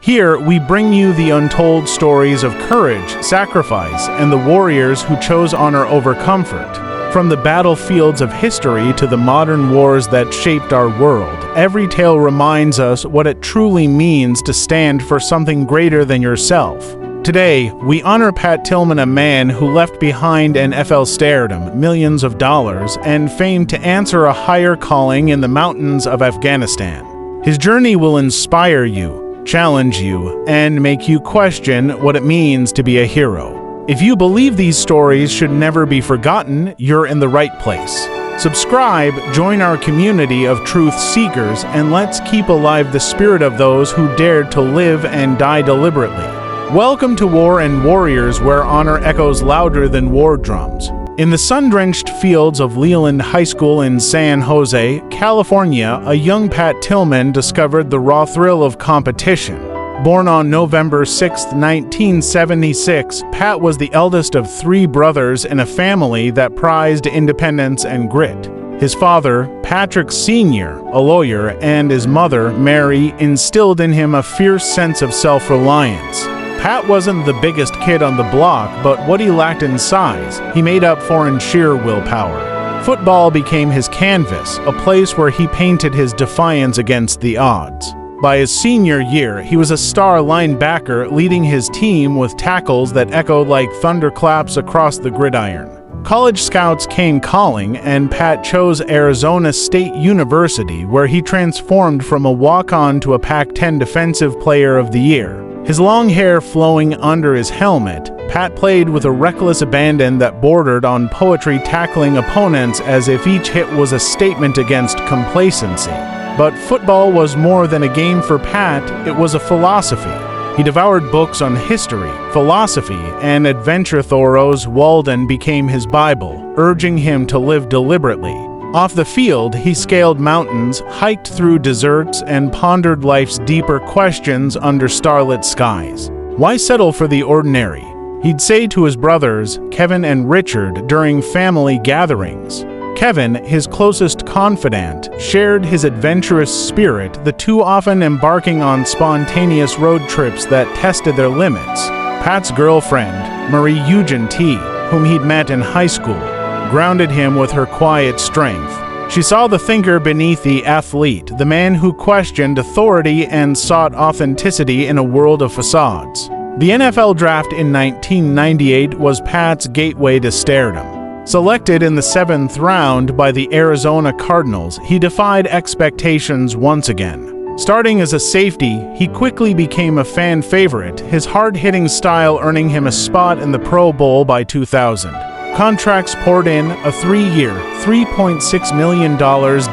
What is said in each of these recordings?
Here, we bring you the untold stories of courage, sacrifice, and the warriors who chose honor over comfort. From the battlefields of history to the modern wars that shaped our world, every tale reminds us what it truly means to stand for something greater than yourself. Today, we honor Pat Tillman, a man who left behind NFL stardom, millions of dollars, and fame to answer a higher calling in the mountains of Afghanistan. His journey will inspire you, challenge you, and make you question what it means to be a hero. If you believe these stories should never be forgotten, you're in the right place. Subscribe, join our community of truth seekers, and let's keep alive the spirit of those who dared to live and die deliberately. Welcome to War and Warriors, where honor echoes louder than war drums. In the sun-drenched fields of Leland High School in San Jose, California, a young Pat Tillman discovered the raw thrill of competition. Born on November 6, 1976, Pat was the eldest of three brothers in a family that prized independence and grit. His father, Patrick Sr., a lawyer, and his mother, Mary, instilled in him a fierce sense of self-reliance. Pat wasn't the biggest kid on the block, but what he lacked in size, he made up for in sheer willpower. Football became his canvas, a place where he painted his defiance against the odds. By his senior year, he was a star linebacker, leading his team with tackles that echoed like thunderclaps across the gridiron. College scouts came calling, and Pat chose Arizona State University, where he transformed from a walk-on to a Pac-10 Defensive Player of the Year. His long hair flowing under his helmet, Pat played with a reckless abandon that bordered on poetry, tackling opponents as if each hit was a statement against complacency. But football was more than a game for Pat, it was a philosophy. He devoured books on history, philosophy, and adventure. Thoreau's Walden became his Bible, urging him to live deliberately. Off the field, he scaled mountains, hiked through deserts, and pondered life's deeper questions under starlit skies. Why settle for the ordinary? He'd say to his brothers, Kevin and Richard, during family gatherings. Kevin, his closest confidant, shared his adventurous spirit, the two often embarking on spontaneous road trips that tested their limits. Pat's girlfriend, Marie Eugen T., whom he'd met in high school, grounded him with her quiet strength. She saw the thinker beneath the athlete, the man who questioned authority and sought authenticity in a world of facades. The NFL draft in 1998 was Pat's gateway to stardom. Selected in the 7th round by the Arizona Cardinals, he defied expectations once again. Starting as a safety, he quickly became a fan favorite, his hard-hitting style earning him a spot in the Pro Bowl by 2000. Contracts poured in, a 3-year, $3.6 million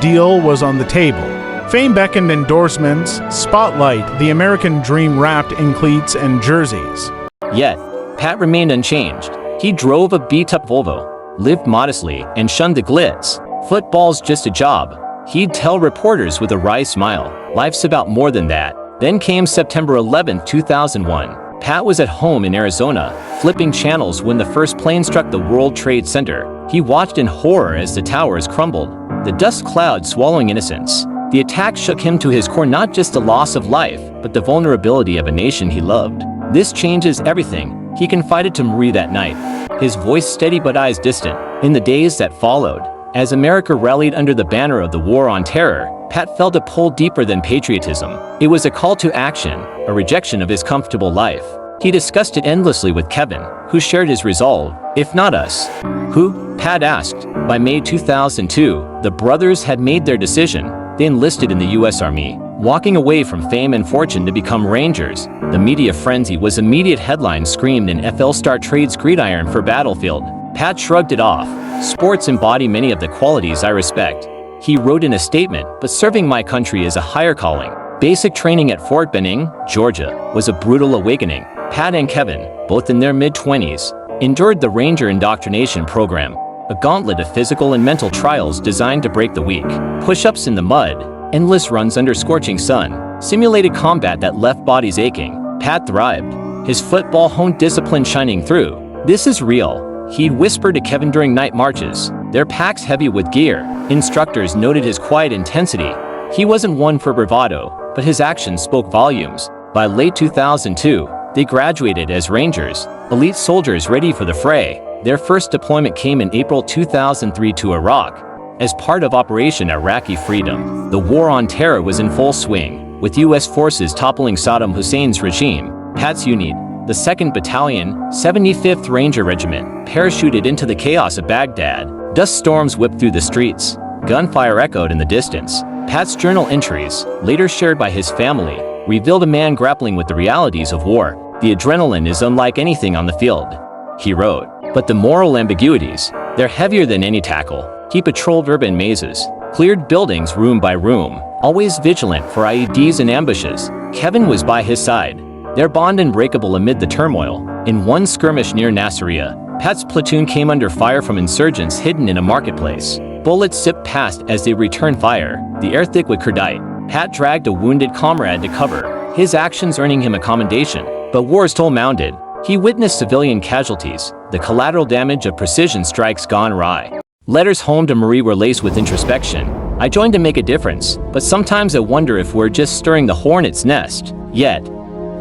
deal was on the table. Fame beckoned, endorsements, spotlight, the American dream wrapped in cleats and jerseys. Yet, Pat remained unchanged. He drove a beat-up Volvo, lived modestly, and shunned the glitz. Football's just a job. He'd tell reporters with a wry smile, life's about more than that. Then came September 11, 2001. Pat was at home in Arizona, flipping channels when the first plane struck the World Trade Center. He watched in horror as the towers crumbled, the dust cloud swallowing innocence. The attack shook him to his core, not just the loss of life, but the vulnerability of a nation he loved. This changes everything, he confided to Marie that night, his voice steady but eyes distant. In the days that followed, as America rallied under the banner of the War on Terror, Pat felt a pull deeper than patriotism. It was a call to action, a rejection of his comfortable life. He discussed it endlessly with Kevin, who shared his resolve. If not us, who? Pat asked. By May 2002, the brothers had made their decision. They enlisted in the U.S. Army, walking away from fame and fortune to become Rangers. The media frenzy was immediate. Headlines screamed NFL star trades gridiron for battlefield. Pat shrugged it off. Sports embody many of the qualities I respect. He wrote in a statement, but serving my country is a higher calling. Basic training at Fort Benning, Georgia, was a brutal awakening. Pat and Kevin, both in their mid-20s, endured the Ranger indoctrination program, a gauntlet of physical and mental trials designed to break the weak. Push-ups in the mud, endless runs under scorching sun, simulated combat that left bodies aching. Pat thrived, his football-honed discipline shining through. This is real, he'd whisper to Kevin during night marches, their packs heavy with gear. Instructors noted his quiet intensity. He wasn't one for bravado, but his actions spoke volumes. By late 2002, they graduated as Rangers, elite soldiers ready for the fray. Their first deployment came in April 2003 to Iraq. As part of Operation Iraqi Freedom, the war on terror was in full swing, with U.S. forces toppling Saddam Hussein's regime. Pat's unit, the 2nd Battalion, 75th Ranger Regiment, parachuted into the chaos of Baghdad. Dust storms whipped through the streets. Gunfire echoed in the distance. Pat's journal entries, later shared by his family, revealed a man grappling with the realities of war. The adrenaline is unlike anything on the field, he wrote. But the moral ambiguities, they're heavier than any tackle. He patrolled urban mazes, cleared buildings room by room, always vigilant for IEDs and ambushes. Kevin was by his side, their bond unbreakable amid the turmoil. In one skirmish near Nasiriyah, Pat's platoon came under fire from insurgents hidden in a marketplace. Bullets zipped past as they returned fire, the air thick with cordite. Pat dragged a wounded comrade to cover, his actions earning him a commendation. But war's toll mounted. He witnessed civilian casualties, the collateral damage of precision strikes gone awry. Letters home to Marie were laced with introspection. I joined to make a difference, but sometimes I wonder if we're just stirring the hornet's nest. Yet,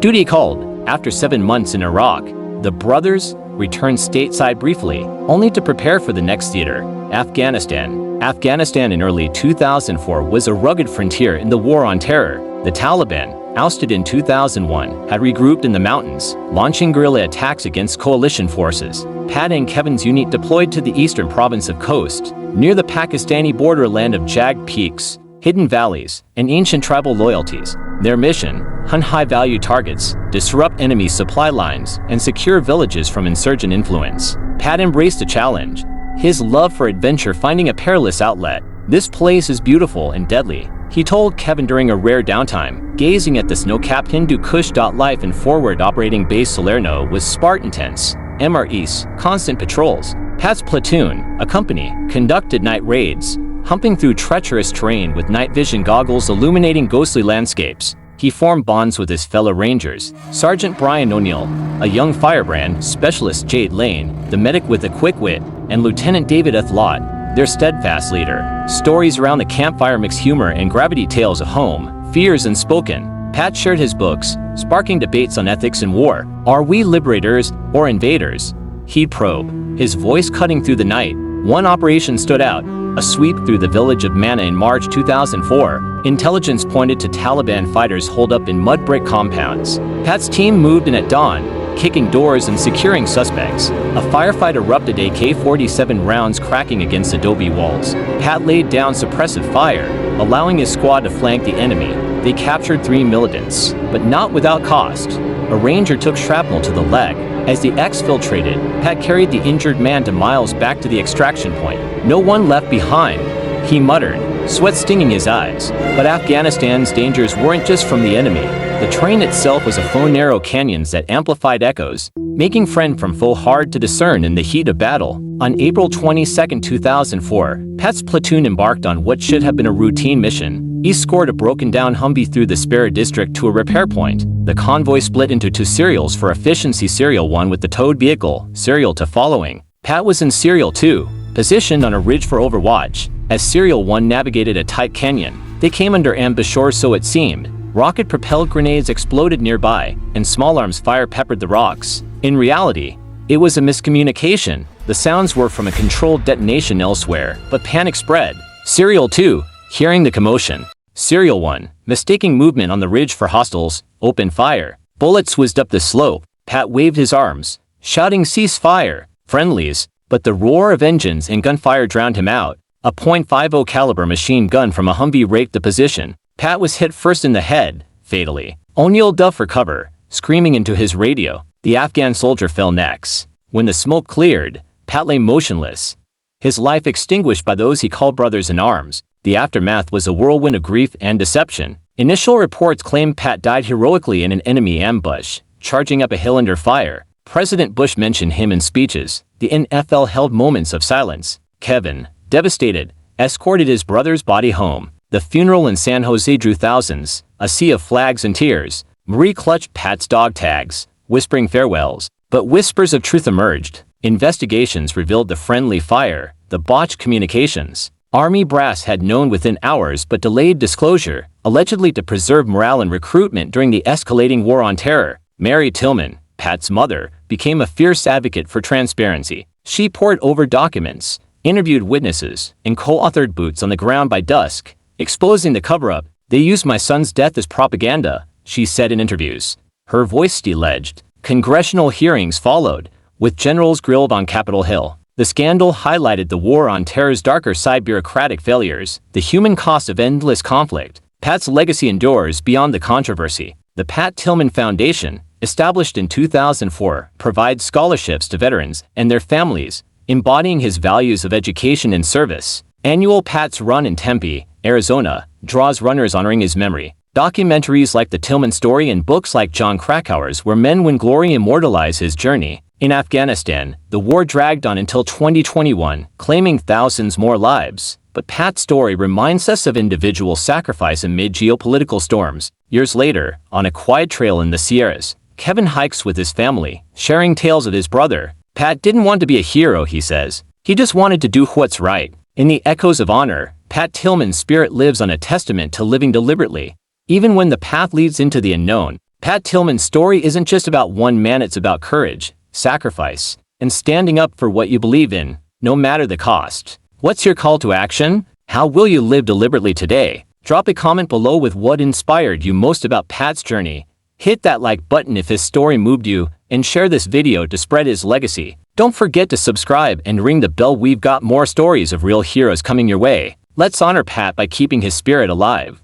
duty called. After 7 months in Iraq, the brothers returned stateside briefly, only to prepare for the next theater, Afghanistan. Afghanistan in early 2004 was a rugged frontier in the war on terror. The Taliban, ousted in 2001, had regrouped in the mountains, launching guerrilla attacks against coalition forces. Pat and Kevin's unit deployed to the eastern province of Khost, near the Pakistani borderland of jagged peaks, hidden valleys, and ancient tribal loyalties. Their mission: hunt high-value targets, disrupt enemy supply lines, and secure villages from insurgent influence. Pat embraced the challenge, his love for adventure finding a perilous outlet. "This place is beautiful and deadly," he told Kevin during a rare downtime. Gazing at the snow-capped Hindu Kush. Life in forward operating base Salerno was Spartan-tense. MREs, constant patrols. Pat's platoon, a company, conducted night raids, humping through treacherous terrain with night vision goggles illuminating ghostly landscapes. He formed bonds with his fellow rangers, Sergeant Brian O'Neill, a young firebrand, Specialist Jade Lane, the medic with a quick wit, and Lieutenant David Athlot, their steadfast leader. Stories around the campfire mix humor and gravity tales of home, fears unspoken. Pat shared his books, sparking debates on ethics and war. Are we liberators or invaders? He'd probe, his voice cutting through the night. One operation stood out, a sweep through the village of Mana in March 2004. Intelligence pointed to Taliban fighters holed up in mud brick compounds. Pat's team moved in at dawn, kicking doors and securing suspects. A firefight erupted, AK-47 rounds cracking against adobe walls. Pat laid down suppressive fire, allowing his squad to flank the enemy. They captured 3 militants, but not without cost. A ranger took shrapnel to the leg. As the exfiltrated, Pat carried the injured man to miles back to the extraction point. "No one left behind," he muttered, sweat stinging his eyes. But Afghanistan's dangers weren't just from the enemy. The terrain itself was a full narrow canyons that amplified echoes, making friend from foe hard to discern in the heat of battle. On April 22, 2004, Pat's platoon embarked on what should have been a routine mission. He escorted a broken-down Humvee through the Spera district to a repair point. The convoy split into 2 serials for efficiency: Serial 1 with the towed vehicle, Serial 2 following. Pat was in Serial 2, positioned on a ridge for overwatch. As Serial 1 navigated a tight canyon, they came under ambush, or so it seemed. Rocket-propelled grenades exploded nearby, and small arms fire peppered the rocks. In reality, it was a miscommunication. The sounds were from a controlled detonation elsewhere, but panic spread. Serial 2, hearing the commotion. Serial 1, mistaking movement on the ridge for hostiles, opened fire. Bullets whizzed up the slope. Pat waved his arms, shouting "Cease fire!" Friendlies, but the roar of engines and gunfire drowned him out. A .50 caliber machine gun from a Humvee raked the position. Pat was hit first in the head, fatally. O'Neill dove for cover, screaming into his radio. The Afghan soldier fell next. When the smoke cleared, Pat lay motionless, his life extinguished by those he called brothers in arms. The aftermath was a whirlwind of grief and deception. Initial reports claimed Pat died heroically in an enemy ambush, charging up a hill under fire. President Bush mentioned him in speeches. The NFL held moments of silence. Kevin, devastated, escorted his brother's body home. The funeral in San Jose drew thousands, a sea of flags and tears. Marie clutched Pat's dog tags, whispering farewells. But whispers of truth emerged. Investigations revealed the friendly fire, the botched communications. Army brass had known within hours but delayed disclosure, allegedly to preserve morale and recruitment during the escalating war on terror. Mary Tillman, Pat's mother, became a fierce advocate for transparency. She pored over documents, interviewed witnesses, and co-authored Boots on the Ground by dusk, exposing the cover-up. "They used my son's death as propaganda," she said in interviews. Her voice alleged. Congressional hearings followed, with generals grilled on Capitol Hill. The scandal highlighted the war on terror's darker side: bureaucratic failures, the human cost of endless conflict. Pat's legacy endures beyond the controversy. The Pat Tillman Foundation, established in 2004, provides scholarships to veterans and their families, embodying his values of education and service. Annual Pat's Run in Tempe, Arizona, draws runners honoring his memory. Documentaries like The Tillman Story and books like John Krakauer's Where Men Win Glory immortalize his journey. In Afghanistan, the war dragged on until 2021, claiming thousands more lives. But Pat's story reminds us of individual sacrifice amid geopolitical storms. Years later, on a quiet trail in the Sierras, Kevin hikes with his family, sharing tales of his brother. Pat didn't want to be a hero, he says. He just wanted to do what's right. In the Echoes of Honor, Pat Tillman's spirit lives on, a testament to living deliberately. Even when the path leads into the unknown, Pat Tillman's story isn't just about one man, it's about courage, sacrifice, and standing up for what you believe in, no matter the cost. What's your call to action? How will you live deliberately today? Drop a comment below with what inspired you most about Pat's journey. Hit that like button if his story moved you, and share this video to spread his legacy. Don't forget to subscribe and ring the bell. We've got more stories of real heroes coming your way. Let's honor Pat by keeping his spirit alive.